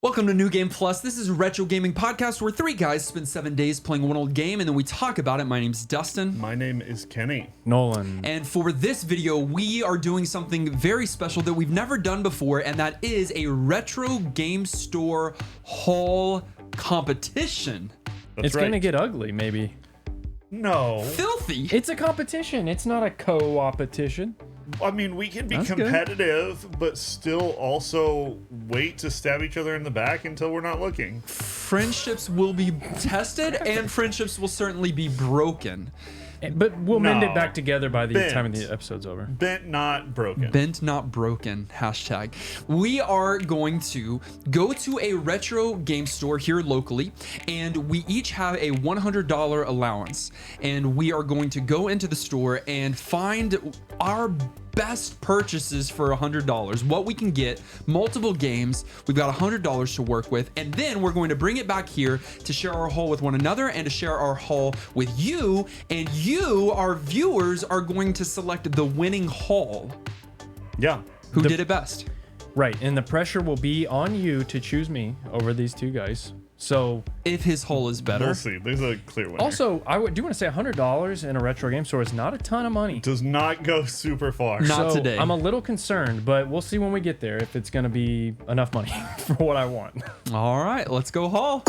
Welcome to New Game Plus. This is a retro gaming podcast where three guys spend 7 days playing one old game and then we talk about it. My name's Dustin. My name is Kenny. Nolan. And for this video, we are doing something very special that we've never done before, and that is a retro game store haul competition. It's right. going to get ugly, maybe. No. Filthy. It's a competition. It's not a co-opetition. I mean, we can be That's good. competitive, but still also wait to stab each other in the back until we're not looking. Friendships will be tested and friendships will certainly be broken. But we'll mend No. it back together by the Bent. time the episode's over. Bent, not broken. Bent not broken, hashtag. We are going to go to a retro game store here locally, and we each have a $100 allowance. And we are going to go into the store and find our best purchases for $100, what we can get, multiple games. We've got $100 to work with, and then we're going to bring it back here to share our haul with one another and to share our haul with you. And you, our viewers, are going to select the winning haul. Yeah. Who did it best? Right, and the pressure will be on you to choose me over these two guys. So, If his haul is better. We'll see. There's a clear winner. also, I do want to say $100 in a retro game store is not a ton of money. Does not go super far. Not So today. I'm a little concerned, but we'll see when we get there if it's going to be enough money for what I want. All right, let's go haul.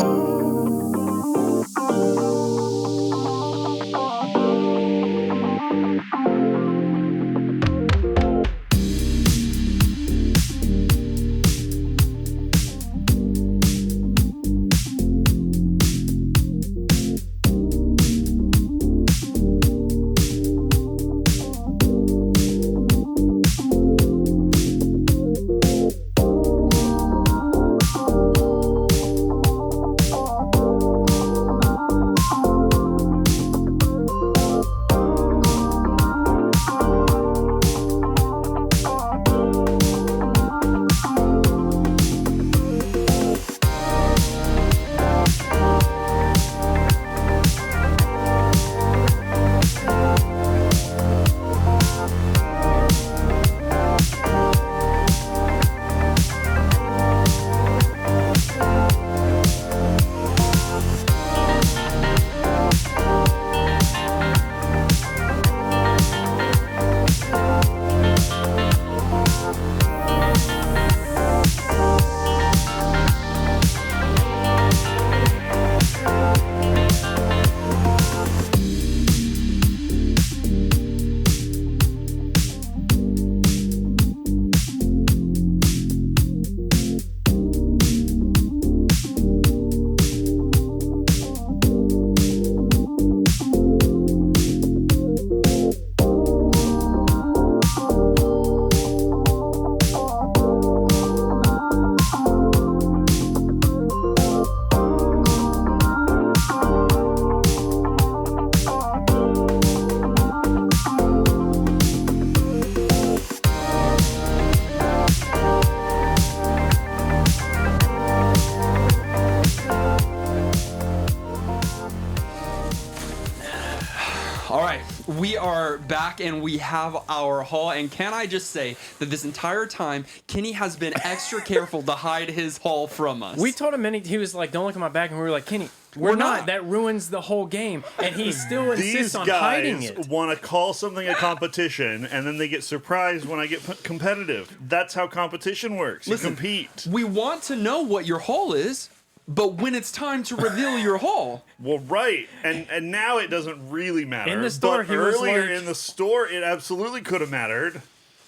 All right, we are back and we have our haul. And can I just say that this entire time, Kenny has been extra careful to hide his haul from us. We told him he was like, don't look at my back, and we were like, Kenny, we're not. That ruins the whole game. And he still insists These on hiding it. guys want to call something a competition, and then they get surprised when I get competitive. That's how competition works. You Listen, compete. we want to know what your haul is, but when it's time to reveal your haul, Well, right, and now it doesn't really matter. In the store, but he was earlier like- in the store, it absolutely could have mattered.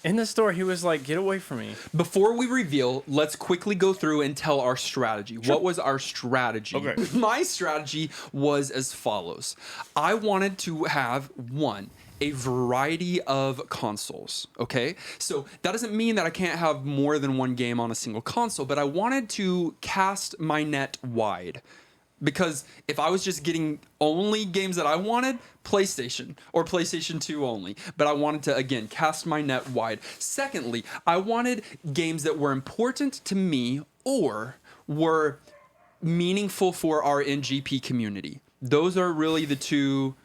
In the store, he was like, get away from me. before we reveal, let's quickly go through and tell our strategy. What was our strategy? Okay. My strategy was as follows. I wanted to have a variety of consoles, okay? So that doesn't mean that I can't have more than one game on a single console, but I wanted to cast my net wide. Because if I was just getting only games that I wanted, PlayStation or PlayStation 2 only. But I wanted to, again, cast my net wide. Secondly, I wanted games that were important to me or were meaningful for our NGP community. Those are really the two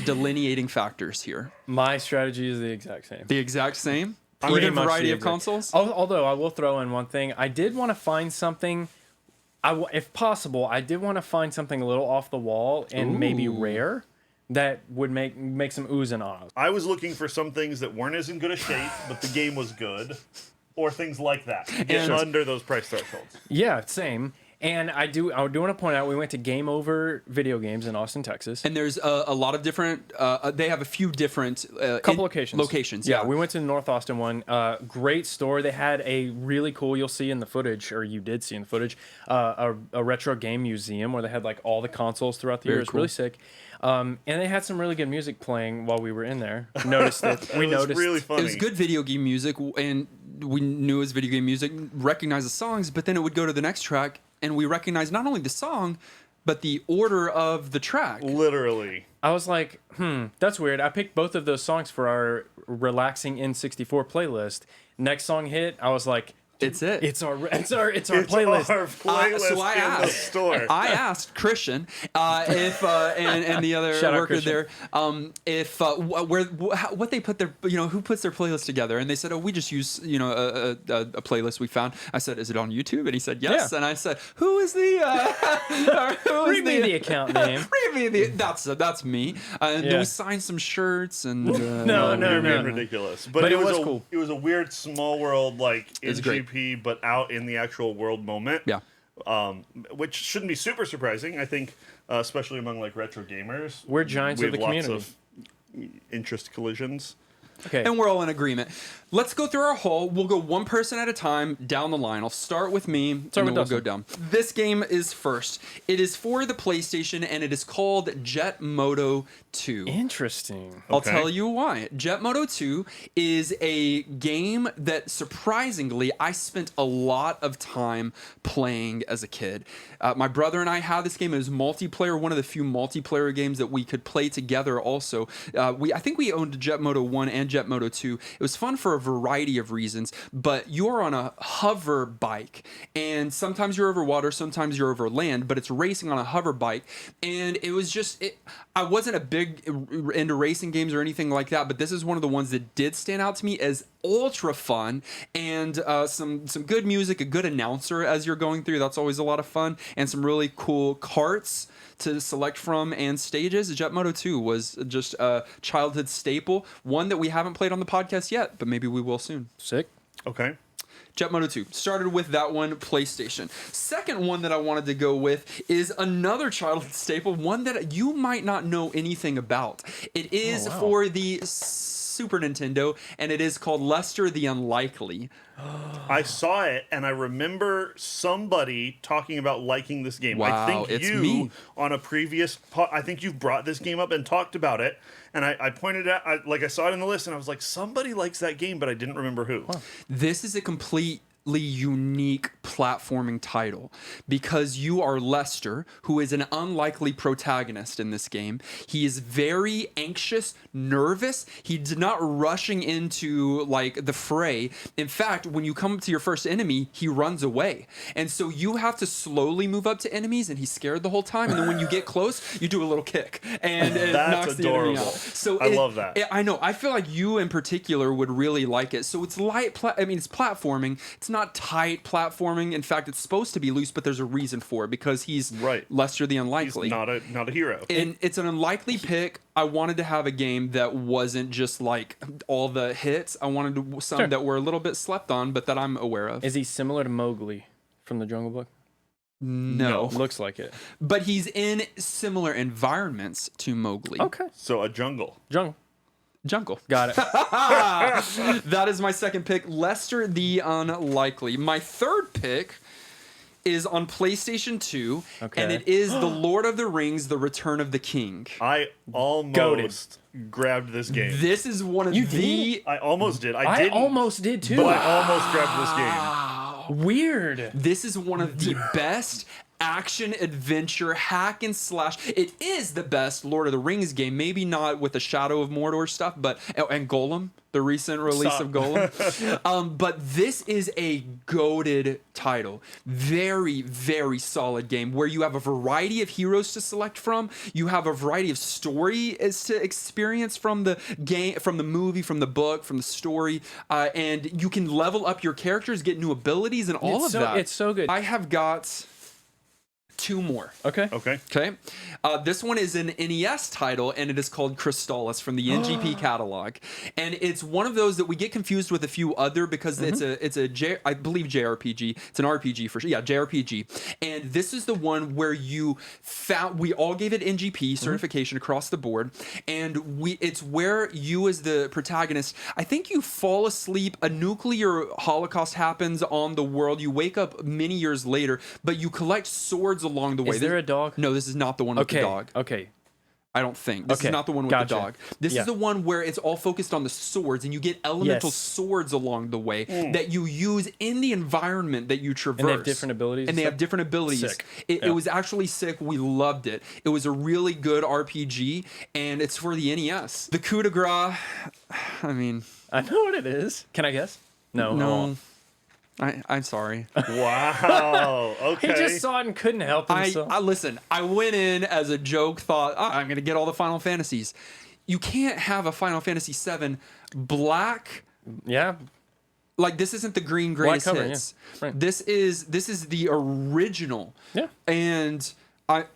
delineating factors here. My strategy is the exact same. The exact same? pretty Even much variety the of exact- consoles? Although I will throw in one thing, I did want to find something. If possible, I did want to find something a little off the wall and maybe rare that would make some oohs and ahs. I was looking for some things that weren't as in good a shape, but the game was good, or things like that. To get And- under those price thresholds. Yeah, same. And I do want to point out we went to Game Over Video Games in Austin, Texas. And there's a lot of different. They have a few different Couple locations. Locations, Yeah, we went to the North Austin one. Great store. They had a really cool. You'll see in the footage, or you did see in the footage, a retro game museum where they had like all the consoles throughout the year. It was really sick. And they had some really good music playing while we were in there. Noticed it. We It was noticed. really It funny. was good video game music, and we knew it was video game music, recognized the songs, but then it would go to the next track, and we recognized not only the song, but the order of the track. Literally. I was like, that's weird. I picked both of those songs for our relaxing N64 playlist. Next song hit, I was like, It's it. it's our It's playlist. our playlist So I in the asked, store. I asked Christian if and the other Shout out worker Christian. there if what they put their who puts their playlist together, and they said, oh, we just use a playlist we found. I said, is it on YouTube? And he said yes. Yeah. And I said, who is the who is Read me the account name. read me the that's me. And Yeah. we signed some shirts and No. You're being ridiculous. But But it was cool. It was a weird small world like It's great. NGP, but out in the actual world moment. Yeah. Which shouldn't be super surprising. I think, especially among like retro gamers, We're giants we of have the lots community. of interest collisions. Okay. And we're all in agreement. Let's go through our haul. We'll go one person at a time down the line. I'll start with me, and then with we'll go Dustin. down. This game is first. It is for the PlayStation, and it is called Jet Moto 2. Interesting. I'll Okay. tell you why. Jet Moto 2 is a game that surprisingly I spent a lot of time playing as a kid. My brother and I had this game. It was multiplayer, one of the few multiplayer games that we could play together also. I think we owned Jet Moto 1 and Jet Moto 2. It was fun for a variety of reasons, but you're on a hover bike, and sometimes you're over water, sometimes you're over land, but it's racing on a hover bike, and it was just... I wasn't a big into racing games or anything like that, but this is one of the ones that did stand out to me as ultra fun, and some good music, a good announcer as you're going through. That's always a lot of fun, and some really cool carts to select from and stages. Jet Moto 2 was just a childhood staple, one that we haven't played on the podcast yet, but maybe we will soon. Sick. Okay. Jet Moto 2. Started with that one, PlayStation. Second one that I wanted to go with is another childhood staple, one that you might not know anything about. It is wow. for the Super Nintendo, and it is called Lester the Unlikely. I saw it, and I remember somebody talking about liking this game. Wow, I think it's you, me. on a previous I think you've brought this game up and talked about it, and I pointed out, I saw it in the list, and I was like, somebody likes that game, but I didn't remember who. This is a completely unique platforming title because you are Lester, who is an unlikely protagonist in this game. He is very anxious, nervous. He's not rushing into like the fray. In fact, when you come to your first enemy, he runs away. And so you have to slowly move up to enemies, and he's scared the whole time. And then when you get close, you do a little kick, and it That's knocks the enemy adorable. out. So I love that. I know. I feel like you in particular would really like it. So it's light. It's platforming. It's not tight platforming. In fact, it's supposed to be loose, but there's a reason for it because he's Right. Lester the He's Unlikely. not a hero. And it's an unlikely pick. I wanted to have a game that wasn't just like all the hits. I wanted some Sure. that were a little bit slept on, but that I'm aware of. Is he similar to Mowgli from the Jungle Book? No. Looks like it. But he's in similar environments to Mowgli. Okay. So a jungle. Jungle. Jungle. Got it. That is my second pick, Lester the Unlikely. My third pick is on PlayStation 2, Okay. and it is The Lord of the Rings, The Return of the King. I almost grabbed this game. This is one of You the... I almost did. I I didn't, almost did too. but I almost grabbed this game. Weird. This is one of the best action adventure hack and slash. It is the best Lord of the Rings game, maybe not with the Shadow of Mordor stuff, but and Golem, the recent release of Golem. But this is a goated title. Very, very solid game where you have a variety of heroes to select from. You have a variety of story is to experience from the game, from the movie, from the book, from the story, and you can level up your characters, get new abilities, and all of that. It's so good. I have got 2 more. Okay. Okay. This one is an NES title, and it is called Crystallis from the NGP catalog. And it's one of those that we get confused with a few other because it's I believe JRPG. It's an RPG for sure. Yeah, JRPG. And this is the one where we all gave it NGP certification across the board. And it's where you as the protagonist, I think you fall asleep, a nuclear holocaust happens on the world. You wake up many years later, but you collect swords along the way. Is there a dog? No, this is not the one with the dog. Okay. I don't think. This is not the one with the dog. This is the one where it's all focused on the swords, and you get elemental swords along the way that you use in the environment that you traverse. And they have different abilities. And they have different abilities. Sick. It was actually sick. We loved it. It was a really good RPG, and it's for the NES. The coup de grace, I mean... I know what it is. Can I guess? No. I'm sorry. Wow. Okay. He just saw it and couldn't help himself. Listen, I went in as a joke, thought, I'm going to get all the Final Fantasies. You can't have a Final Fantasy VII black. Yeah. Like, this isn't the green greatest cover, hits. yeah. Right. This is the original. Yeah. And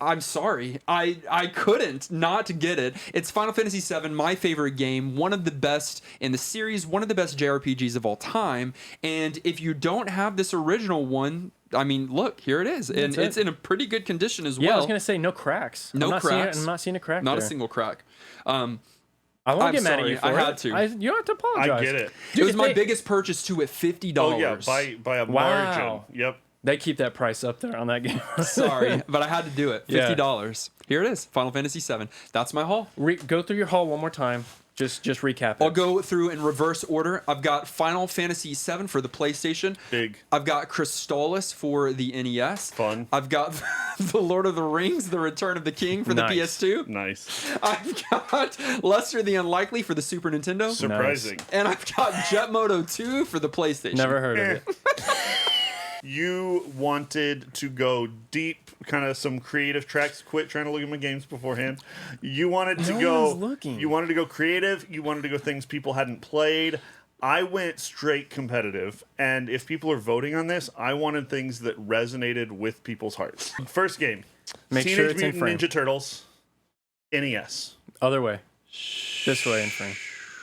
I'm sorry. I couldn't not to get it. It's Final Fantasy VII, my favorite game, one of the best in the series, one of the best JRPGs of all time. And if you don't have this original one, I mean, look, here it is. And it's in a pretty good condition as well. Yeah, I was going to say no cracks. No cracks. I'm not seeing a crack Not there. a single crack. I won't get mad at you for I it. had to. You don't have to apologize. I get it. It was my biggest purchase too at $50. Oh yeah, by a margin. Yep. They keep that price up there on that game. Sorry, but I had to do it. Yeah. $50. Here it is, Final Fantasy VII. That's my haul. Go through your haul one more time. Just recap it. I'll go through in reverse order. I've got Final Fantasy VII for the PlayStation. Big. I've got Crystallis for the NES. Fun. I've got The Lord of the Rings, The Return of the King for the PS2. Nice. I've got Lester the Unlikely for the Super Nintendo. Surprising. And I've got Jet Moto 2 for the PlayStation. Never heard of it. You wanted to go deep, kind of some creative tracks. Quit trying to look at my games beforehand. You wanted to No one's looking. You wanted to go creative. You wanted to go things people hadn't played. I went straight competitive, and if people are voting on this, I wanted things that resonated with people's hearts. First game, Make Teenage sure it's in Mutant frame. Ninja Turtles, NES, Other way. This way in frame.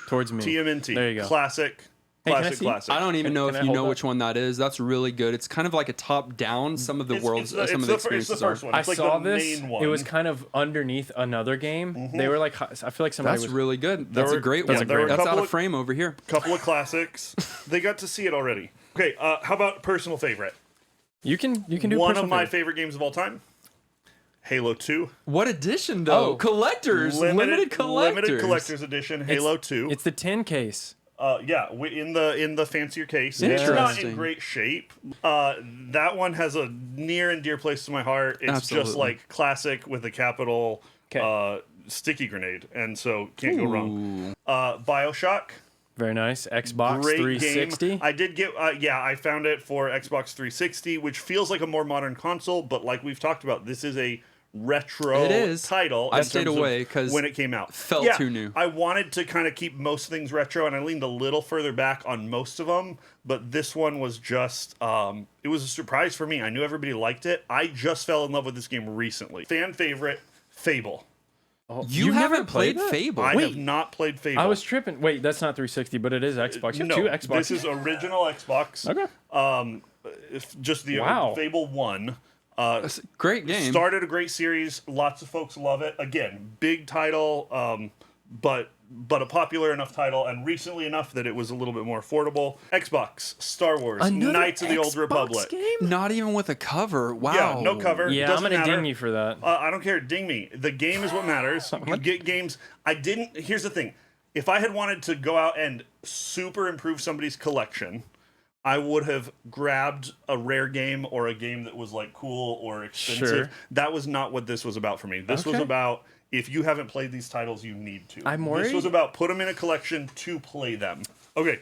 Towards me. TMNT. There you go. Classic. Hey, can I Classic, see? classic. I don't even know Can if I you know hold which one that is. That's really good. It's kind of like a top-down. Some of the world's, some of the it's the experiences first are. one. I It's like saw the this. main one. It was kind of underneath another game. They were like, I feel like somebody That's was. really good. That's were- a great yeah, one. there were a That's out couple of of- frame over here. Couple of classics. They got to see it already. Okay, how about personal favorite? You can do One personal of my favorite. favorite games of all time, Halo 2. What edition though? Oh. Collectors, limited collectors. Limited collector's edition, Halo 2. It's the 10 case. Yeah, in the fancier case. It's not Interesting. in great shape. That one has a near and dear place to my heart. It's just Absolutely. like classic with a capital 'Kay. sticky grenade, and so can't go wrong. BioShock. Very nice. Xbox Great 360. game. I did get, I found it for Xbox 360, which feels like a more modern console, but like we've talked about, this is a retro It is. title. I in stayed terms of away 'cause when it came out, felt too new. I wanted to kind of keep most things retro, and I leaned a little further back on most of them, but this one was just, it was a surprise for me. I knew everybody liked it. I just fell in love with this game recently. Fan favorite, Fable. You You've never haven't played played that? Fable. I Wait. have not played Fable. I was tripping. Wait, that's not 360, but it is Xbox. You have no, two Xboxes. this is original Xbox. Okay. Just the Wow. Fable 1. Great game. Started a great series. Lots of folks love it. Again, big title, but a popular enough title, and recently enough that it was a little bit more affordable. Xbox, Star Wars, Another Knights of the Old Xbox Republic. game? Not even with a cover. Wow. Yeah, no cover. Yeah, Doesn't I'm gonna matter. ding you for that. I don't care. Ding me. The game is what matters. You get games. Here's the thing. If I had wanted to go out and super improve somebody's collection, I would have grabbed a rare game or a game that was like cool or expensive. Sure. That was not what this was about for me. This was Okay. about if you haven't played these titles, you need to. I'm This worried. was about put them in a collection to play them. Okay,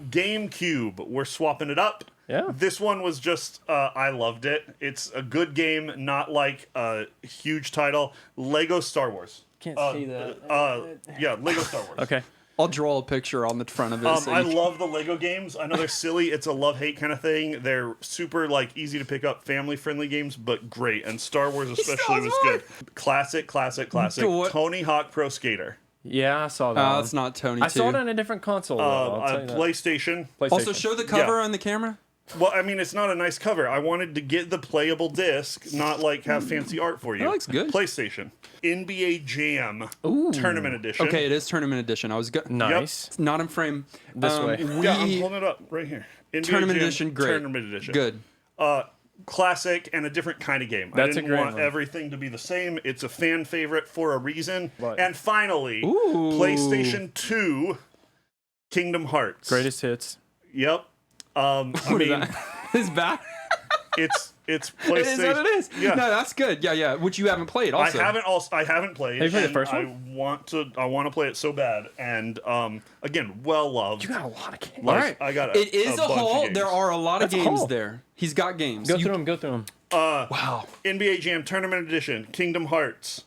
GameCube. We're swapping it up. Yeah. This one was just, I loved it. It's a good game, not like a huge title. Lego Star Wars. Can't see that. Yeah, Lego Star Wars. Okay. I'll draw a picture on the front of it. So I you can- love the Lego games. I know they're silly. It's a love-hate kind of thing. They're super like easy to pick up, family-friendly games, but great. And Star Wars especially was good. Classic. What? Tony Hawk Pro Skater. Yeah, I saw that. one. It's not Tony. I saw it too. on a different console. Though, I'll tell you that. PlayStation. Also, PlayStation. show the cover Yeah. on the camera. Well, I mean, it's not a nice cover. I wanted to get the playable disc, not like have fancy art for you. That looks good. PlayStation. NBA Jam Tournament Edition. Okay, it is tournament edition. I was Nice. It's not in frame. This way. Yeah, I'm pulling it up right here. NBA Tournament Jam edition, great. Tournament Edition. Good. Classic and a different kind of game. I That's a didn't great want one. everything to be the same. It's a fan favorite for a reason. Right. And finally, Ooh. PlayStation 2 Kingdom Hearts. Greatest hits. Yep. I What is mean, that? His back. it's It PlayStation. is what it is. Yeah. No, that's good. Yeah. Which you haven't played. Also, I haven't played. Have you played the and first I one? want to play it so bad. And again, well loved. You got a lot of games. All Like, right. I got It is a bunch of haul. games. There are a lot of That's a games haul. there. He's got games. Go You- through them. Wow. NBA Jam Tournament Edition, Kingdom Hearts,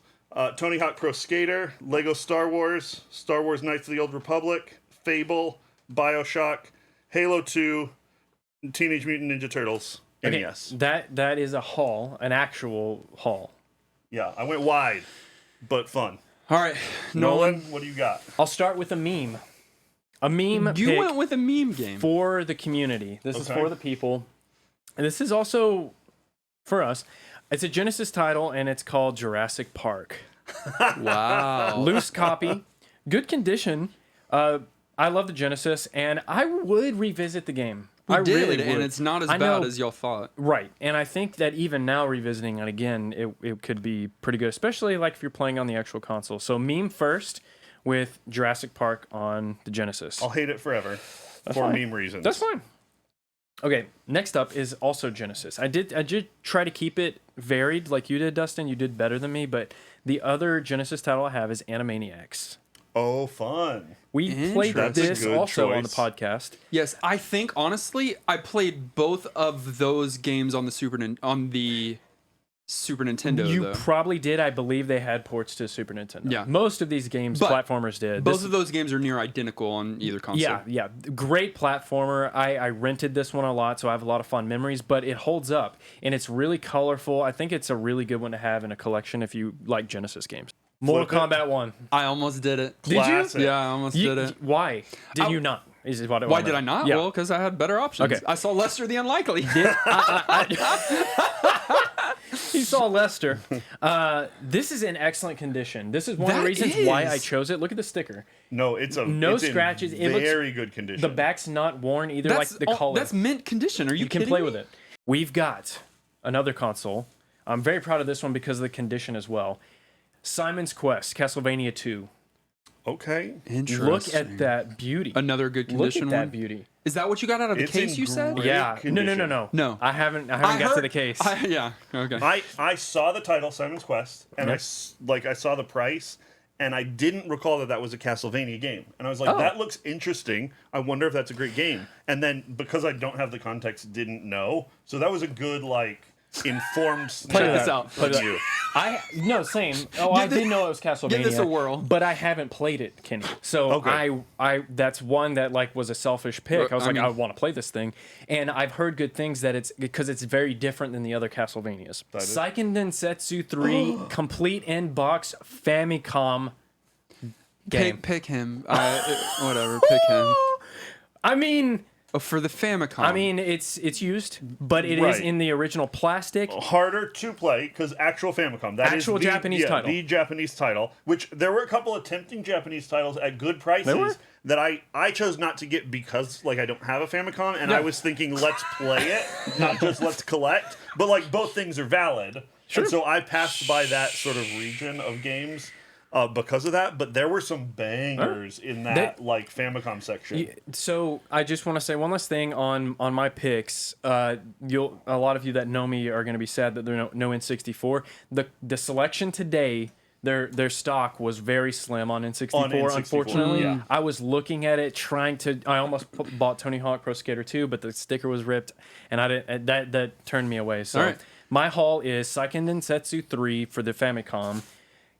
Tony Hawk Pro Skater, Lego Star Wars, Star Wars Knights of the Old Republic, Fable, BioShock, Halo 2, Teenage Mutant Ninja Turtles, Okay, NES. that is a haul, an actual haul. Yeah, I went wide, but fun. All right, Nolan, what do you got? I'll start with a meme. A meme You pick went with a meme game. for the community. This is Okay. for the people. And this is also for us. It's a Genesis title, and it's called Jurassic Park. Wow. Loose copy, good condition. I love the Genesis, and I would revisit the game. We I did, really would. and it's not as I bad know- as y'all thought. Right, and I think that even now revisiting it again, it could be pretty good, especially like if you're playing on the actual console. So meme first with Jurassic Park on the Genesis. I'll hate it forever for fine. meme reasons. That's fine. Okay, next up is also Genesis. I did try to keep it varied like you did, Dustin. You did better than me, but the other Genesis title I have is Animaniacs. Oh, fun. We played That's a this good also on the choice. podcast. Yes, I think honestly, I played both of those games on the Super Nintendo. You though. probably did. I believe they had ports to Super Nintendo. Yeah. Most of these games, But platformers did. Both This- of those games are near identical on either console. Yeah. Great platformer. I rented this one a lot, so I have a lot of fun memories, but it holds up, and it's really colorful. I think it's a really good one to have in a collection if you like Genesis games. Mortal Flip it. Kombat 1. I almost did it. Did you? Classic. Yeah, I almost did it. Why did you not? Is what Why did I not? Yeah. Well, because I had better options. Okay. I saw Lester the Unlikely. He saw Lester. This is in excellent condition. This is one of the That reasons why I is. chose it. Look at the sticker. No, it's in scratches. It looks- very good condition. The back's not worn either, like the color. That's mint condition. Are you You can kidding play me? with it. We've got another console. I'm very proud of this one because of the condition as well. Simon's Quest, Castlevania 2. Okay. Interesting. Look at that beauty. Another good Look condition at that one. beauty. Is that what you got out of the It's case? in You said. great Yeah. condition. No. I haven't got to the case. Yeah. Okay. I saw the title Simon's Quest, and I saw the price, and I didn't recall that was a Castlevania game, and I was like, Oh. that looks interesting. I wonder if that's a great game. And then because I don't have the context, didn't know. So that was a good informed. Play this that. out. Play that. You. Same. Oh, I this- didn't know it was Castlevania. give this a whirl. But I haven't played it, Kenny. So Okay. I that's one that was a selfish pick. I was I like, mean- I want to play this thing, and I've heard good things that it's because it's very different than the other Castlevanias. Seiken Densetsu 3 complete in box Famicom game. Pick him. Whatever. Pick him. I mean, Oh, for the Famicom. it's used, but it is Right. in the original plastic. Harder to play because actual Famicom. That is Actual the, Japanese title. The Japanese title, which there were a couple of tempting Japanese titles at good prices were? that I chose not to get because I don't have a Famicom, and I was thinking let's play it, not just let's collect. But both things are valid. Sure. And so I passed by that sort of region of games. because of that. But there were some bangers in that like Famicom section. So I just want to say one last thing on my picks. A lot of you that know me are going to be sad that there are no N64. The selection today. Their stock was very slim on N64, On N64, unfortunately. yeah. I was looking at it, I almost bought Tony Hawk Pro Skater 2, but the sticker was ripped, and I didn't. That turned me away. So All right. my haul is Seiken Densetsu 3 for the Famicom,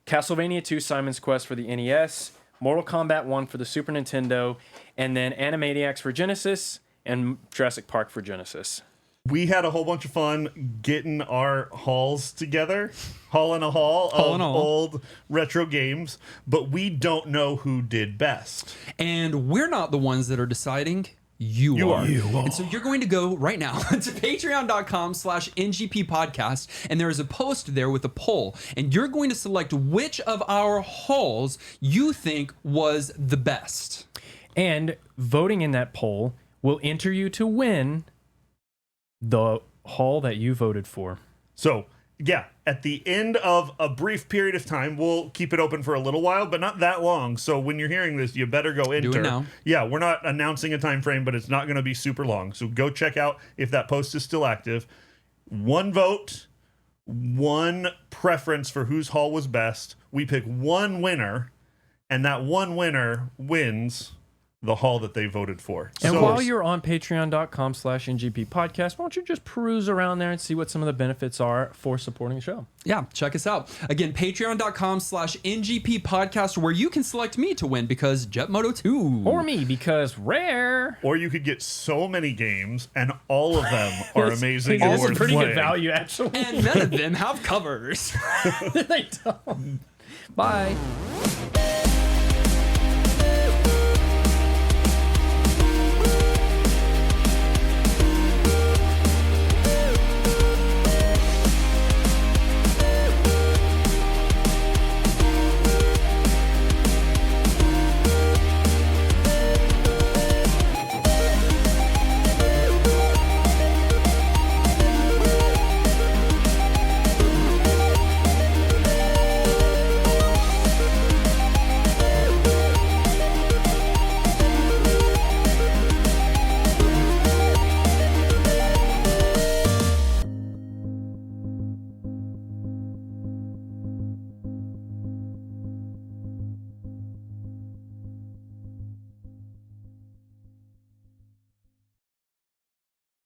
Castlevania 2 Simon's Quest for the NES, Mortal Kombat 1 for the Super Nintendo, and then Animaniacs for Genesis, and Jurassic Park for Genesis. We had a whole bunch of fun getting our hauls together, hauling a haul of old retro games, but we don't know who did best. And we're not the ones that are deciding. You are. And so you're going to go right now to patreon.com/NGP podcast, and there is a post there with a poll, and you're going to select which of our hauls you think was the best. And voting in that poll will enter you to win the haul that you voted for. So, yeah, at the end of a brief period of time, we'll keep it open for a little while, but not that long. So when you're hearing this, you better go enter. Do it now. Yeah, we're not announcing a time frame, but it's not going to be super long. So go check out if that post is still active. One vote, one preference for whose haul was best. We pick one winner, and that one winner wins the haul that they voted for. And So- while you're on patreon.com/NGP podcast, why don't you just peruse around there and see what some of the benefits are for supporting the show? Yeah, check us out. Again, patreon.com/NGP podcast, where you can select me to win because Jetmoto 2. Or me, because rare. Or you could get so many games, and all of them are amazing and It's a worth pretty playing. good value, actually. And none of them have covers. They don't. Bye.